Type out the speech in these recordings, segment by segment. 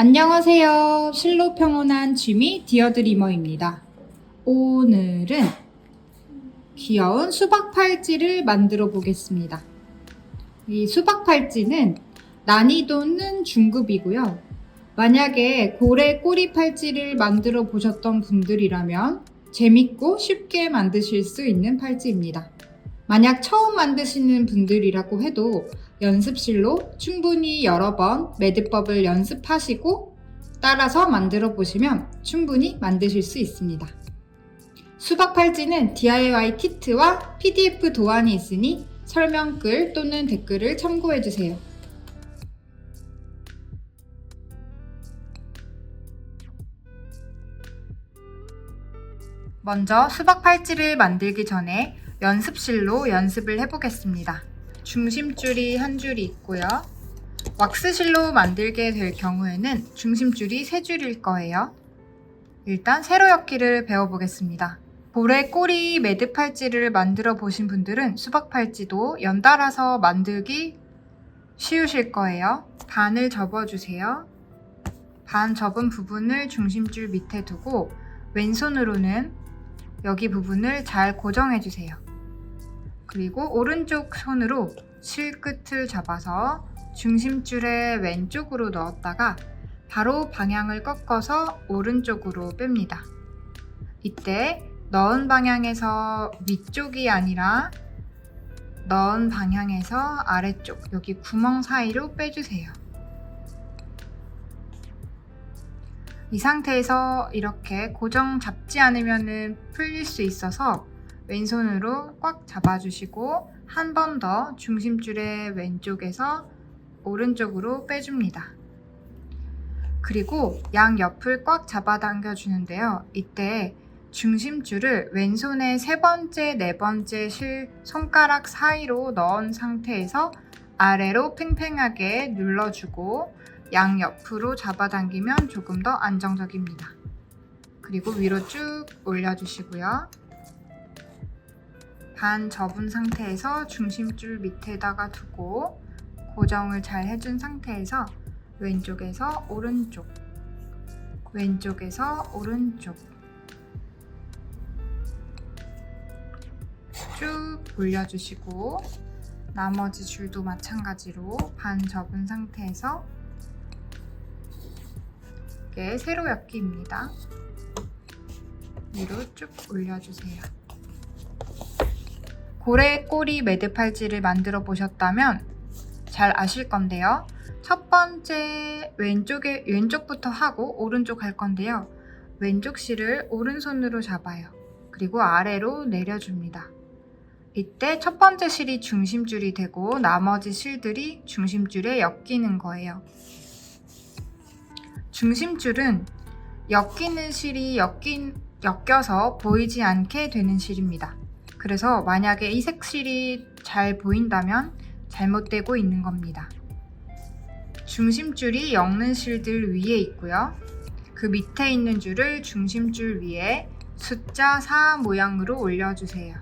안녕하세요. 실로 평온한 취미 디어드리머입니다. 오늘은 귀여운 수박 팔찌를 만들어 보겠습니다. 이 수박 팔찌는 난이도는 중급이고요. 만약에 고래 꼬리 팔찌를 만들어 보셨던 분들이라면 재밌고 쉽게 만드실 수 있는 팔찌입니다. 만약 처음 만드시는 분들이라고 해도 연습실로 충분히 여러 번 매듭법을 연습하시고 따라서 만들어 보시면 충분히 만드실 수 있습니다. 수박 팔찌는 DIY 키트와 PDF 도안이 있으니 설명글 또는 댓글을 참고해 주세요. 먼저 수박 팔찌를 만들기 전에 연습실로 연습을 해보겠습니다. 중심줄이 한 줄이 있고요. 왁스실로 만들게 될 경우에는 중심줄이 3줄일 거예요. 일단 세로 엮기를 배워보겠습니다. 고래 꼬리 매듭 팔찌를 만들어 보신 분들은 수박 팔찌도 연달아서 만들기 쉬우실 거예요. 반을 접어주세요. 반 접은 부분을 중심줄 밑에 두고 왼손으로는 여기 부분을 잘 고정해주세요. 그리고 오른쪽 손으로 실끝을 잡아서 중심줄의 왼쪽으로 넣었다가 바로 방향을 꺾어서 오른쪽으로 뺍니다. 이때 넣은 방향에서 위쪽이 아니라 넣은 방향에서 아래쪽, 여기 구멍 사이로 빼주세요. 이 상태에서 이렇게 고정 잡지 않으면 풀릴 수 있어서 왼손으로 꽉 잡아주시고 한 번 더 중심줄의 왼쪽에서 오른쪽으로 빼줍니다. 그리고 양옆을 꽉 잡아당겨 주는데요. 이때 중심줄을 왼손의 3번째, 4번째 손가락 사이로 넣은 상태에서 아래로 팽팽하게 눌러주고 양옆으로 잡아당기면 조금 더 안정적입니다. 그리고 위로 쭉 올려주시고요. 반 접은 상태에서 중심줄 밑에다가 두고 고정을 잘 해준 상태에서 왼쪽에서 오른쪽, 왼쪽에서 오른쪽 쭉 올려주시고 나머지 줄도 마찬가지로 반 접은 상태에서 이게 세로 엮기입니다. 위로 쭉 올려주세요. 고래 꼬리 매듭 팔찌를 만들어 보셨다면 잘 아실 건데요. 첫 번째 왼쪽부터 하고 오른쪽 할 건데요. 왼쪽 실을 오른손으로 잡아요. 그리고 아래로 내려줍니다. 이때 첫 번째 실이 중심줄이 되고 나머지 실들이 중심줄에 엮이는 거예요. 중심줄은 엮이는 실이 엮여서 보이지 않게 되는 실입니다. 그래서 만약에 이 색실이 잘 보인다면 잘못되고 있는 겁니다. 중심줄이 엮는 실들 위에 있고요. 그 밑에 있는 줄을 중심줄 위에 숫자 4 모양으로 올려주세요.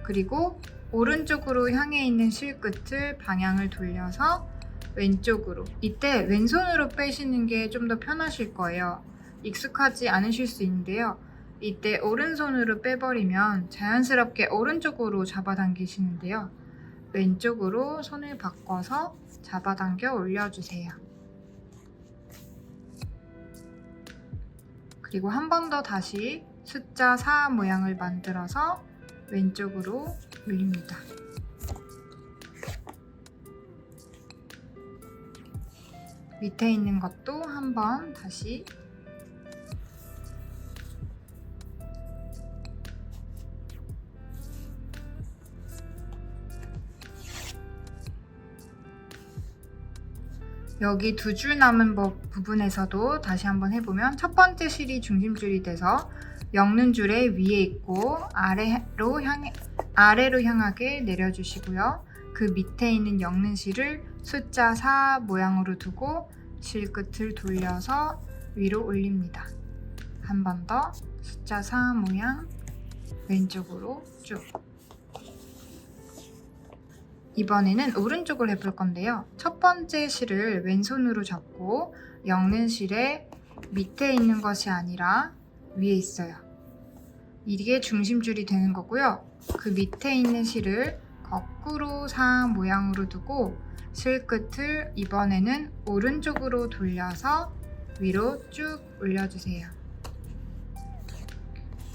그리고 오른쪽으로 향해 있는 실 끝을 방향을 돌려서 왼쪽으로, 이때 왼손으로 빼시는 게 좀 더 편하실 거예요. 익숙하지 않으실 수 있는데요. 이때 오른손으로 빼버리면 자연스럽게 오른쪽으로 잡아당기시는데요. 왼쪽으로 손을 바꿔서 잡아당겨 올려주세요. 그리고 한 번 더 다시 숫자 4 모양을 만들어서 왼쪽으로 올립니다. 밑에 있는 것도 한 번 다시 여기 2줄 남은 부분에서도 다시 한번 해보면 첫 번째 실이 중심줄이 돼서 엮는 줄에 위에 있고 아래로 향하게 내려주시고요. 그 밑에 있는 엮는 실을 숫자 4 모양으로 두고 실 끝을 돌려서 위로 올립니다. 한 번 더 숫자 4 모양 왼쪽으로 쭉. 이번에는 오른쪽을 해볼 건데요. 첫 번째 실을 왼손으로 잡고 엮는 실의 밑에 있는 것이 아니라 위에 있어요. 이게 중심줄이 되는 거고요. 그 밑에 있는 실을 거꾸로 상 모양으로 두고 실 끝을 이번에는 오른쪽으로 돌려서 위로 쭉 올려주세요.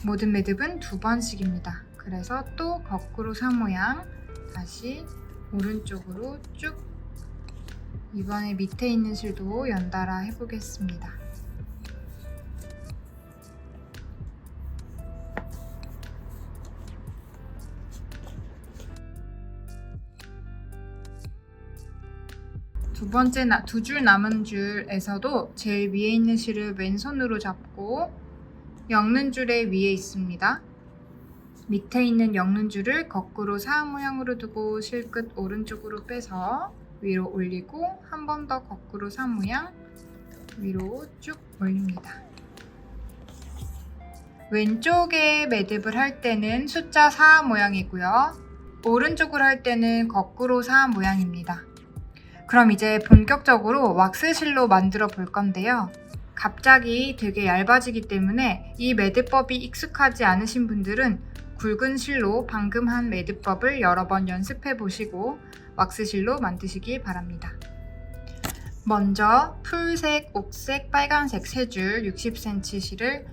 모든 매듭은 2번씩입니다. 그래서 또 거꾸로 상 모양 다시 오른쪽으로 쭉. 이번에 밑에 있는 실도 연달아 해보겠습니다. 두 번째 두 줄 남은 줄에서도 제일 위에 있는 실을 왼손으로 잡고 엮는 줄의 위에 있습니다. 밑에 있는 엮는 줄을 거꾸로 사은 모양으로 두고 실끝 오른쪽으로 빼서 위로 올리고 한 번 더 거꾸로 사은 모양 위로 쭉 올립니다. 왼쪽에 매듭을 할 때는 숫자 4 모양이고요. 오른쪽으로 할 때는 거꾸로 4 모양입니다. 그럼 이제 본격적으로 왁스실로 만들어 볼 건데요. 갑자기 되게 얇아지기 때문에 이 매듭법이 익숙하지 않으신 분들은 굵은 실로 방금 한 매듭법을 여러 번 연습해 보시고 왁스실로 만드시기 바랍니다. 먼저 풀색, 옥색, 빨간색 3줄 60cm 실을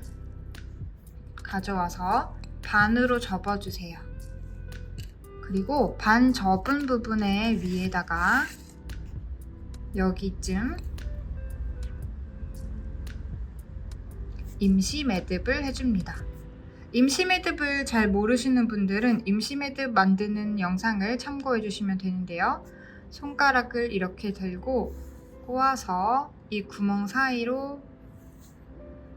가져와서 반으로 접어주세요. 그리고 반 접은 부분의 위에다가 여기쯤 임시 매듭을 해줍니다. 임시 매듭을 잘 모르시는 분들은 임시 매듭 만드는 영상을 참고해 주시면 되는데요. 손가락을 이렇게 들고 꼬아서 이 구멍 사이로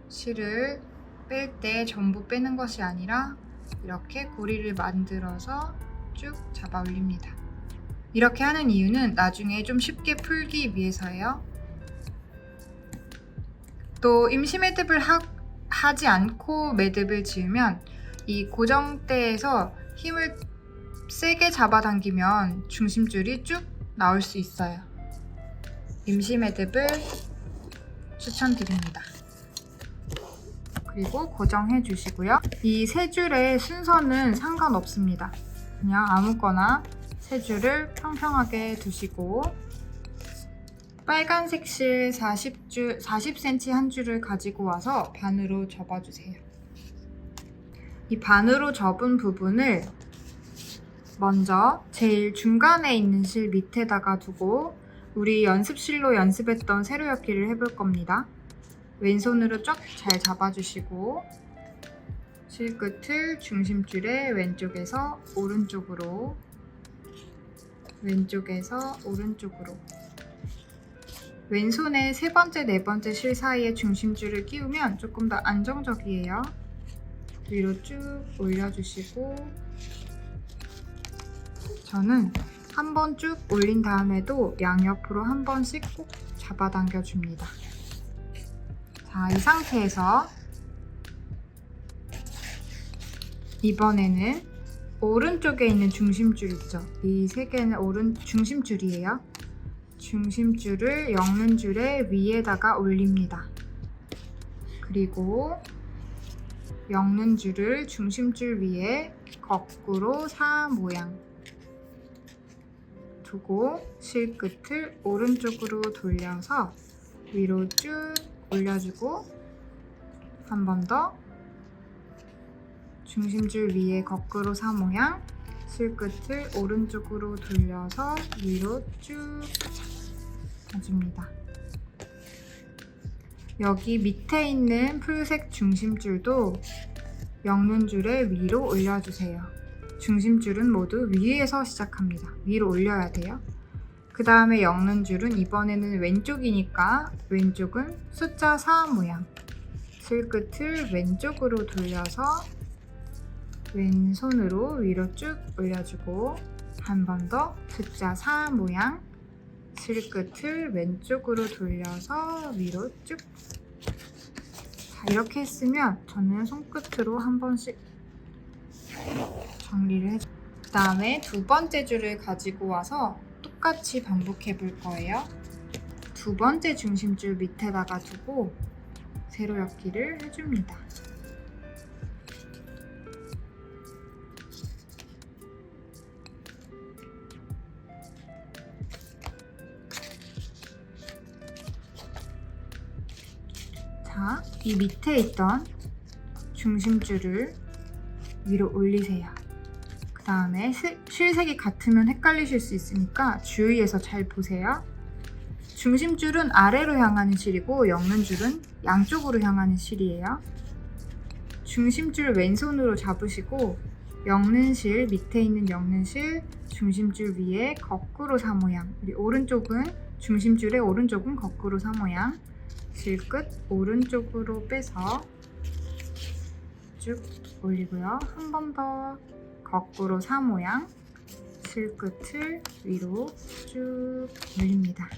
실을 뺄 때 전부 빼는 것이 아니라 이렇게 고리를 만들어서 쭉 잡아 올립니다. 이렇게 하는 이유는 나중에 좀 쉽게 풀기 위해서예요. 또 임시 매듭을 하지 않고 매듭을 지으면 이 고정대에서 힘을 세게 잡아당기면 중심줄이 쭉 나올 수 있어요. 임시 매듭을 추천드립니다. 그리고 고정해 주시고요. 이 3줄의 순서는 상관없습니다. 그냥 아무거나 3줄을 평평하게 두시고 빨간색 실 40cm 한 줄을 가지고 와서 반으로 접어주세요. 이 반으로 접은 부분을 먼저 제일 중간에 있는 실 밑에다가 두고 우리 연습실로 연습했던 세로엮기를 해볼 겁니다. 왼손으로 쫙 잘 잡아주시고 실 끝을 중심줄의 왼쪽에서 오른쪽으로 왼쪽에서 오른쪽으로 왼손에 3번째, 4번째 실 사이에 중심줄을 끼우면 조금 더 안정적이에요. 위로 쭉 올려주시고 저는 한 번 쭉 올린 다음에도 양옆으로 한 번씩 꼭 잡아당겨 줍니다. 자, 이 상태에서 이번에는 오른쪽에 있는 중심줄 있죠? 이 3개는 중심줄이에요. 중심줄을 엮는 줄의 위에다가 올립니다. 그리고 엮는 줄을 중심줄 위에 거꾸로 사 모양 두고 실 끝을 오른쪽으로 돌려서 위로 쭉 올려주고 한 번 더 중심줄 위에 거꾸로 사 모양 실 끝을 오른쪽으로 돌려서 위로 쭉 해줍니다. 여기 밑에 있는 풀색 중심줄도 엮는 줄에 위로 올려주세요. 중심줄은 모두 위에서 시작합니다. 위로 올려야 돼요. 그 다음에 엮는 줄은 이번에는 왼쪽이니까 왼쪽은 숫자 4 모양 실 끝을 왼쪽으로 돌려서 왼손으로 위로 쭉 올려주고 한 번 더 숫자 4 모양 실 끝을 왼쪽으로 돌려서 위로 쭉. 자, 이렇게 했으면 저는 손끝으로 한 번씩 정리를 해줘요. 다음에 두 번째 줄을 가지고 와서 똑같이 반복해 볼 거예요. 두 번째 중심줄 밑에다가 두고 세로 엮기를 해줍니다. 자, 이 밑에 있던 중심줄을 위로 올리세요. 그 다음에 실색이 같으면 헷갈리실 수 있으니까 주의해서 잘 보세요. 중심줄은 아래로 향하는 실이고 엮는 줄은 양쪽으로 향하는 실이에요. 중심줄 왼손으로 잡으시고 엮는 실, 밑에 있는 엮는 실, 중심줄 위에 거꾸로 사모양. 우리 오른쪽은 중심줄의 오른쪽은 거꾸로 사모양. 실끝 오른쪽으로 빼서 쭉 올리고요. 한 번 더 거꾸로 사모양. 실끝을 위로 쭉 올립니다.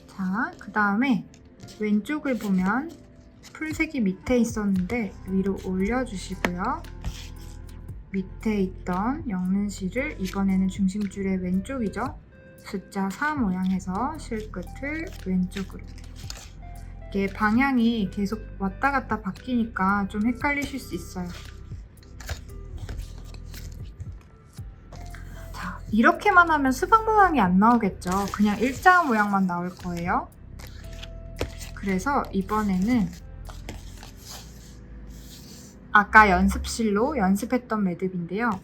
자, 그 다음에 왼쪽을 보면 풀색이 밑에 있었는데 위로 올려주시고요. 밑에 있던 엮는 실을 이번에는 중심줄의 왼쪽이죠. 숫자 4 모양해서 실끝을 왼쪽으로. 이게 방향이 계속 왔다 갔다 바뀌니까 좀 헷갈리실 수 있어요. 자, 이렇게만 하면 수박 모양이 안 나오겠죠. 그냥 일자 모양만 나올 거예요. 그래서 이번에는 아까 연습실로 연습했던 매듭인데요.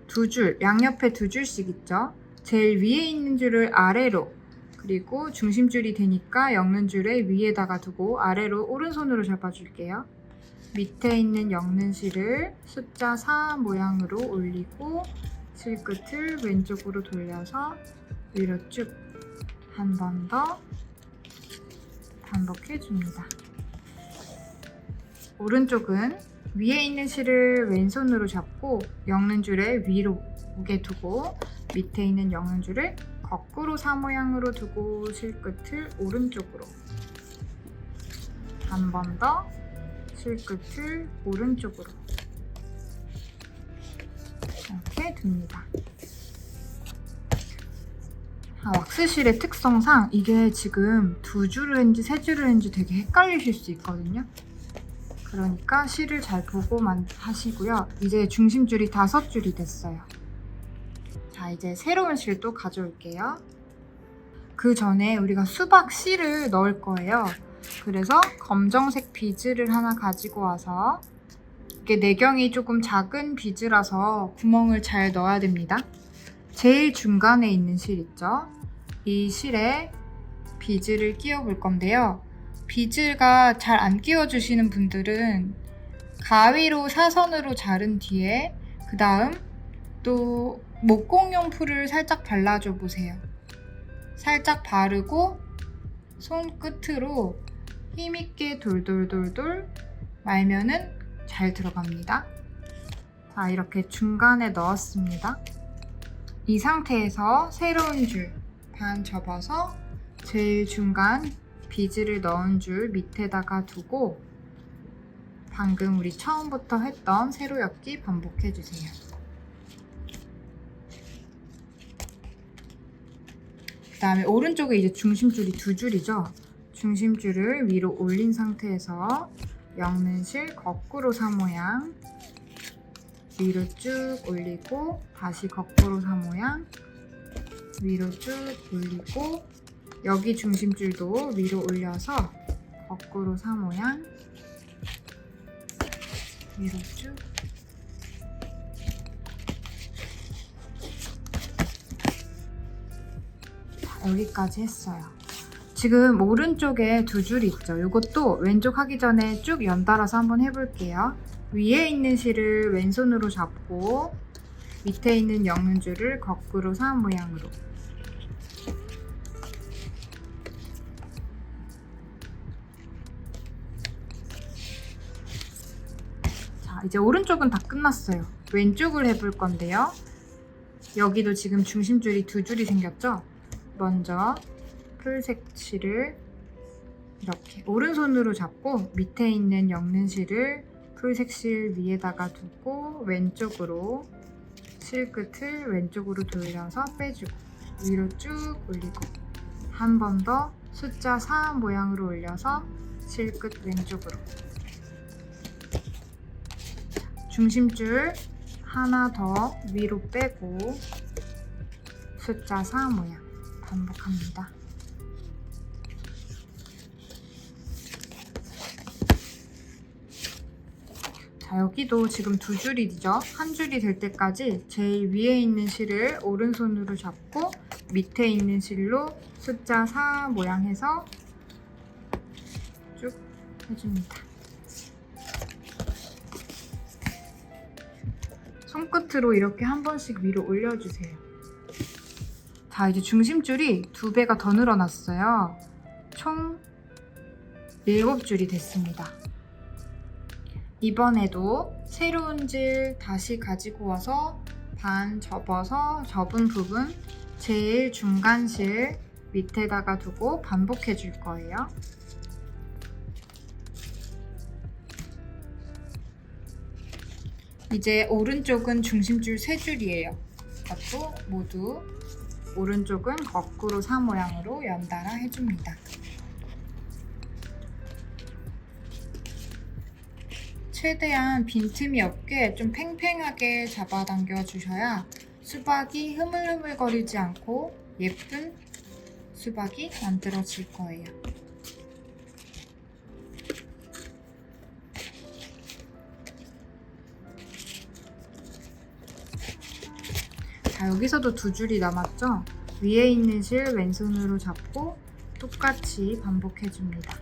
두 줄, 양옆에 두 줄씩 있죠. 제일 위에 있는 줄을 아래로, 그리고 중심줄이 되니까 엮는 줄을 위에다가 두고 아래로 오른손으로 잡아줄게요. 밑에 있는 엮는 실을 숫자 4 모양으로 올리고 실끝을 왼쪽으로 돌려서 위로 쭉 한 번 더 반복해줍니다. 오른쪽은 위에 있는 실을 왼손으로 잡고 엮는 줄에 위로 오게 두고 밑에 있는 엮는 줄을 거꾸로 4 모양으로 두고 실끝을 오른쪽으로 한 번 더 실끝을 오른쪽으로 이렇게 둡니다. 왁스실의 특성상 이게 지금 두 줄을 했는지 세 줄을 했는지 되게 헷갈리실 수 있거든요. 그러니까 실을 잘 보고만 하시고요. 이제 중심줄이 5줄이 됐어요. 자, 이제 새로운 실 또 가져올게요. 그 전에 우리가 수박 씨를 넣을 거예요. 그래서 검정색 비즈를 하나 가지고 와서 이게 내경이 조금 작은 비즈라서 구멍을 잘 넣어야 됩니다. 제일 중간에 있는 실 있죠? 이 실에 비즈를 끼워 볼 건데요. 비즈가 잘 안 끼워주시는 분들은 가위로 사선으로 자른 뒤에 그 다음 또 목공용 풀을 살짝 발라줘 보세요. 살짝 바르고 손끝으로 힘있게 돌돌돌돌 말면은 잘 들어갑니다. 자, 이렇게 중간에 넣었습니다. 이 상태에서 새로운 줄 반 접어서 제일 중간 비즈를 넣은 줄 밑에다가 두고 방금 우리 처음부터 했던 세로 엮기 반복해주세요. 그 다음에 오른쪽에 이제 중심줄이 두 줄이죠. 중심줄을 위로 올린 상태에서 엮는 실 거꾸로 4 모양 위로 쭉 올리고 다시 거꾸로 4 모양 위로 쭉 올리고 여기 중심줄도 위로 올려서 거꾸로 4 모양 위로 쭉 여기까지 했어요. 지금 오른쪽에 두 줄이 있죠. 이것도 왼쪽 하기 전에 쭉 연달아서 한번 해볼게요. 위에 있는 실을 왼손으로 잡고 밑에 있는 엮는 줄을 거꾸로 4 모양으로 자, 이제 오른쪽은 다 끝났어요. 왼쪽을 해볼 건데요. 여기도 지금 중심줄이 두 줄이 생겼죠? 먼저 풀색 실을 이렇게 오른손으로 잡고 밑에 있는 엮는 실을 풀색 실 위에다가 두고 왼쪽으로 실끝을 왼쪽으로 돌려서 빼주고 위로 쭉 올리고 한 번 더 숫자 4 모양으로 올려서 실끝 왼쪽으로 중심줄 하나 더 위로 빼고 숫자 4 모양 반복합니다. 자, 여기도 지금 두 줄이죠. 한 줄이 될 때까지 제일 위에 있는 실을 오른손으로 잡고 밑에 있는 실로 숫자 4 모양 해서 쭉 해줍니다. 손끝으로 이렇게 한 번씩 위로 올려주세요. 자, 이제 중심줄이 2배가 더 늘어났어요. 총 7줄이 됐습니다. 이번에도 새로운 질 다시 가지고 와서 반 접어서 접은 부분 제일 중간 실 밑에다가 두고 반복해 줄 거예요. 이제 오른쪽은 중심줄 3줄이에요. 그것도 모두 오른쪽은 거꾸로 4 모양으로 연달아 해줍니다. 최대한 빈틈이 없게 좀 팽팽하게 잡아당겨 주셔야 수박이 흐물흐물거리지 않고 예쁜 수박이 만들어질 거예요. 자, 여기서도 2줄이 남았죠? 위에 있는 실 왼손으로 잡고 똑같이 반복해줍니다.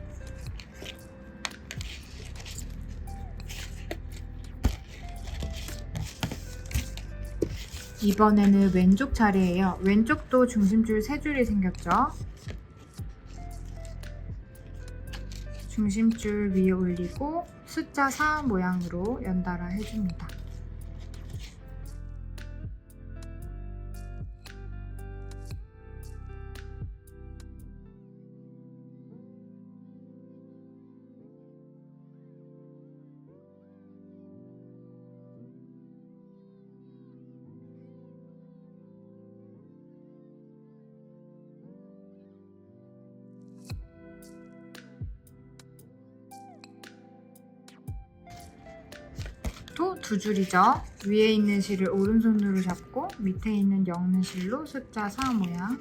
이번에는 왼쪽 차례예요. 왼쪽도 중심줄 3줄이 생겼죠? 중심줄 위에 올리고 숫자 4 모양으로 연달아 해줍니다. 또 2줄이죠. 위에 있는 실을 오른손으로 잡고 밑에 있는 엮는 실로 숫자 4 모양.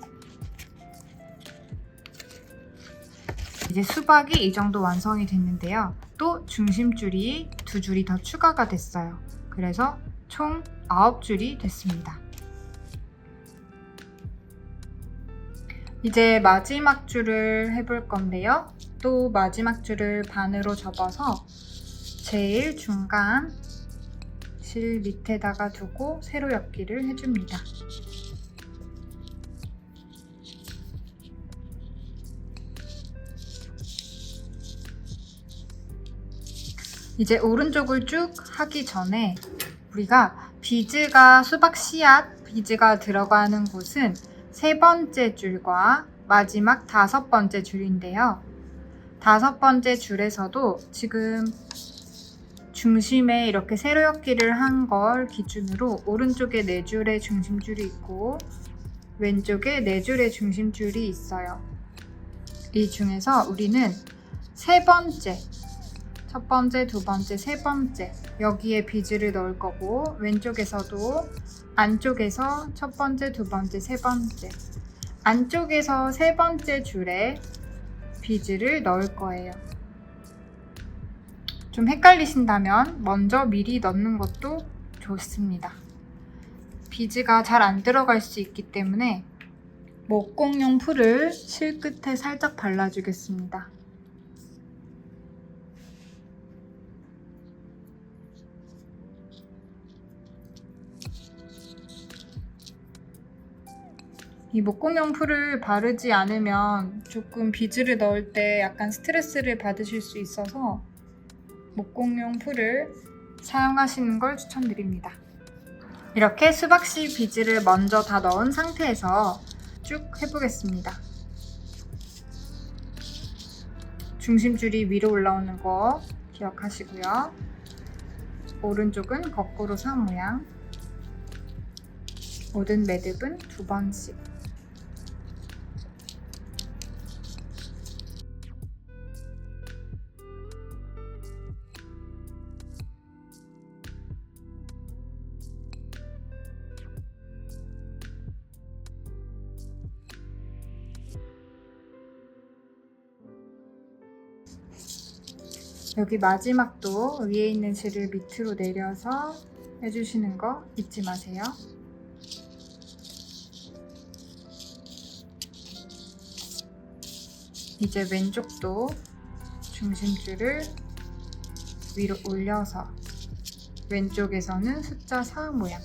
이제 수박이 이 정도 완성이 됐는데요. 또 중심줄이 2줄이 더 추가가 됐어요. 그래서 총 9줄이 됐습니다. 이제 마지막 줄을 해볼 건데요. 또 마지막 줄을 반으로 접어서 제일 중간 실 밑에다가 두고 세로 엮기를 해줍니다. 이제 오른쪽을 쭉 하기 전에 우리가 비즈가 수박 씨앗 비즈가 들어가는 곳은 3번째 줄과 마지막 5번째 줄인데요. 5번째 줄에서도 지금 중심에 이렇게 세로 엮기를 한 걸 기준으로 오른쪽에 4줄의 중심줄이 있고 왼쪽에 4줄의 중심줄이 있어요. 이 중에서 우리는 3번째, 첫 번째, 두 번째, 세 번째 여기에 비즈를 넣을 거고 왼쪽에서도 안쪽에서 첫 번째, 두 번째, 세 번째 안쪽에서 세 번째 줄에 비즈를 넣을 거예요. 좀 헷갈리신다면 먼저 미리 넣는 것도 좋습니다. 비즈가 잘 안 들어갈 수 있기 때문에 목공용 풀을 실 끝에 살짝 발라주겠습니다. 이 목공용 풀을 바르지 않으면 조금 비즈를 넣을 때 약간 스트레스를 받으실 수 있어서 목공용 풀을 사용하시는 걸 추천드립니다. 이렇게 수박씨 비즈를 먼저 다 넣은 상태에서 쭉 해보겠습니다. 중심줄이 위로 올라오는 거 기억하시고요. 오른쪽은 거꾸로 사 모양. 모든 매듭은 2번씩. 여기 마지막도 위에 있는 실을 밑으로 내려서 해주시는 거 잊지 마세요. 이제 왼쪽도 중심줄을 위로 올려서 왼쪽에서는 숫자 4 모양.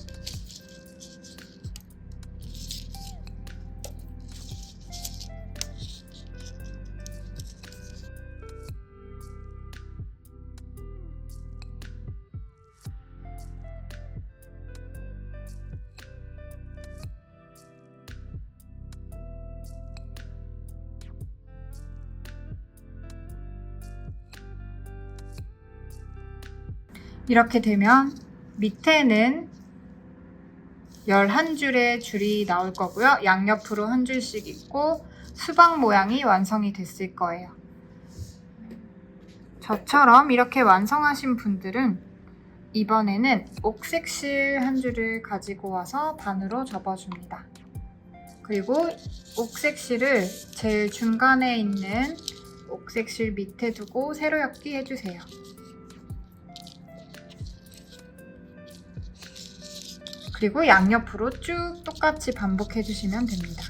이렇게 되면 밑에는 11줄의 줄이 나올 거고요. 양옆으로 한 줄씩 있고 수박 모양이 완성이 됐을 거예요. 저처럼 이렇게 완성하신 분들은 이번에는 옥색실 한 줄을 가지고 와서 반으로 접어줍니다. 그리고 옥색실을 제일 중간에 있는 옥색실 밑에 두고 세로 엮기 해주세요. 그리고 양옆으로 쭉 똑같이 반복해 주시면 됩니다.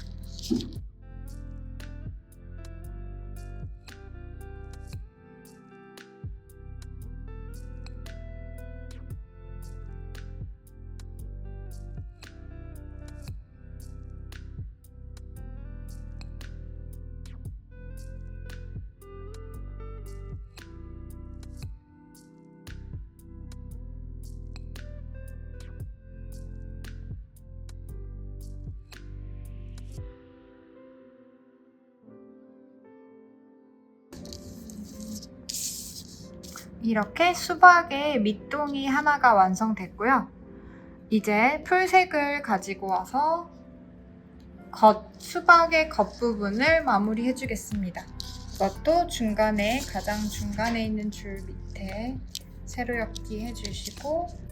이렇게 수박의 밑동이 하나가 완성됐고요. 이제 풀색을 가지고 와서 수박의 겉부분을 마무리해 주겠습니다. 이것도 가장 중간에 있는 줄 밑에 세로 엮기 해주시고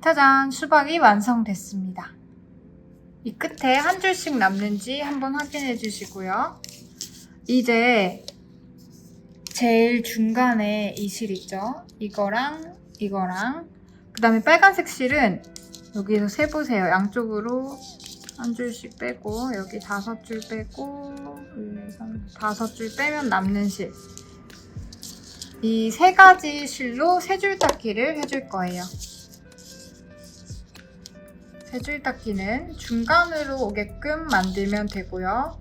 짜잔! 수박이 완성됐습니다. 이 끝에 한 줄씩 남는지 한번 확인해 주시고요. 이제 제일 중간에 이 실 있죠? 이거랑 그 다음에 빨간색 실은 여기서 세보세요. 양쪽으로 한 줄씩 빼고 여기 5줄 빼고 5줄 빼면 남는 실. 이 3가지 실로 3줄 닦기를 해줄 거예요. 3줄 닦기는 중간으로 오게끔 만들면 되고요.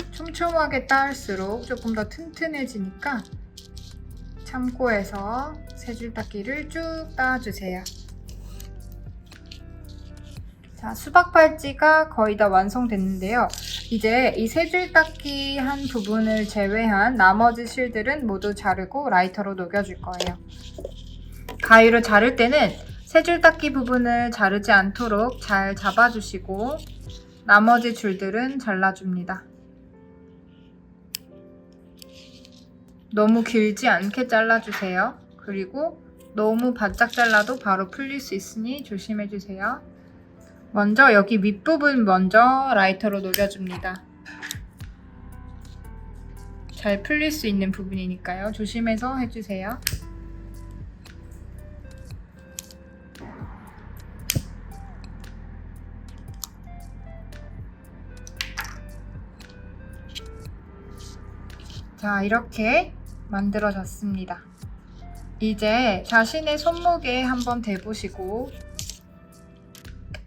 촘촘하게 따을수록 조금 더 튼튼해지니까 참고해서 3줄 닦기를 쭉 따주세요. 자, 수박 팔찌가 거의 다 완성됐는데요. 이제 이 3줄 닦기 한 부분을 제외한 나머지 실들은 모두 자르고 라이터로 녹여줄 거예요. 가위로 자를 때는 3줄 닦기 부분을 자르지 않도록 잘 잡아주시고 나머지 줄들은 잘라줍니다. 너무 길지 않게 잘라주세요. 그리고 너무 바짝 잘라도 바로 풀릴 수 있으니 조심해주세요. 먼저 여기 윗부분 먼저 라이터로 녹여줍니다. 잘 풀릴 수 있는 부분이니까요. 조심해서 해주세요. 자, 이렇게 만들어졌습니다. 이제 자신의 손목에 한번 대보시고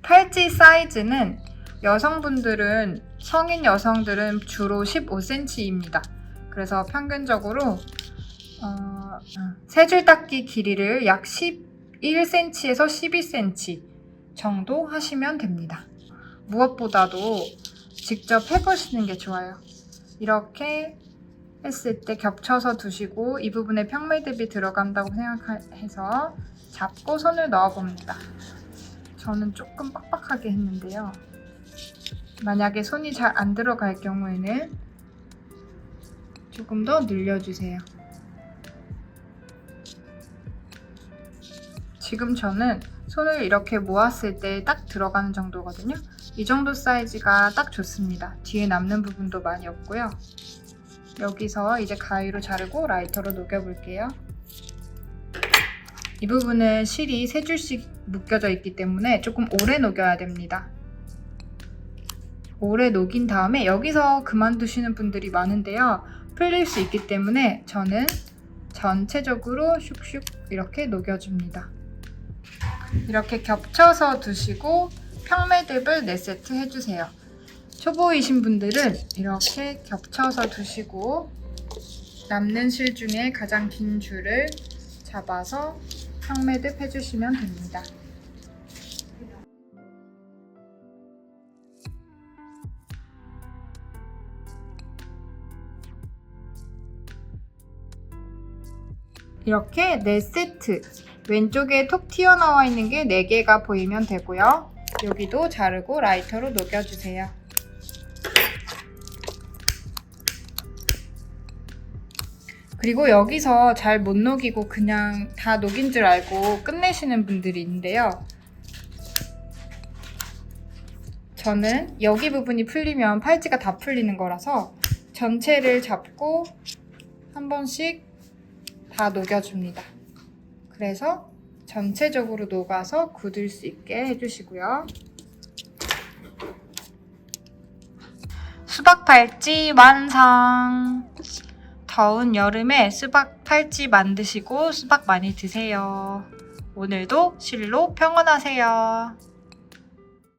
팔찌 사이즈는 여성분들은 성인 여성들은 주로 15cm입니다. 그래서 평균적으로 세 줄 닦기 길이를 약 11cm에서 12cm 정도 하시면 됩니다. 무엇보다도 직접 해보시는 게 좋아요. 이렇게 했을 때 겹쳐서 두시고 이 부분에 평매듭이 들어간다고 생각해서 잡고 손을 넣어봅니다. 저는 조금 빡빡하게 했는데요. 만약에 손이 잘 안 들어갈 경우에는 조금 더 늘려주세요. 지금 저는 손을 이렇게 모았을 때 딱 들어가는 정도거든요. 이 정도 사이즈가 딱 좋습니다. 뒤에 남는 부분도 많이 없고요. 여기서 이제 가위로 자르고 라이터로 녹여볼게요. 이 부분은 실이 3줄씩 묶여져 있기 때문에 조금 오래 녹여야 됩니다. 오래 녹인 다음에 여기서 그만두시는 분들이 많은데요. 풀릴 수 있기 때문에 저는 전체적으로 슉슉 이렇게 녹여줍니다. 이렇게 겹쳐서 두시고 평매듭을 4세트 해주세요. 초보이신 분들은 이렇게 겹쳐서 두시고 남는 실 중에 가장 긴 줄을 잡아서 평매듭 해주시면 됩니다. 이렇게 4세트, 왼쪽에 톡 튀어나와 있는 게 4개가 보이면 되고요. 여기도 자르고 라이터로 녹여주세요. 그리고 여기서 잘 못 녹이고 그냥 다 녹인 줄 알고 끝내시는 분들이 있는데요. 저는 여기 부분이 풀리면 팔찌가 다 풀리는 거라서 전체를 잡고 한 번씩 다 녹여줍니다. 그래서 전체적으로 녹아서 굳을 수 있게 해주시고요. 수박 팔찌 완성! 더운 여름에 수박 팔찌 만드시고 수박 많이 드세요. 오늘도 실로 평온하세요.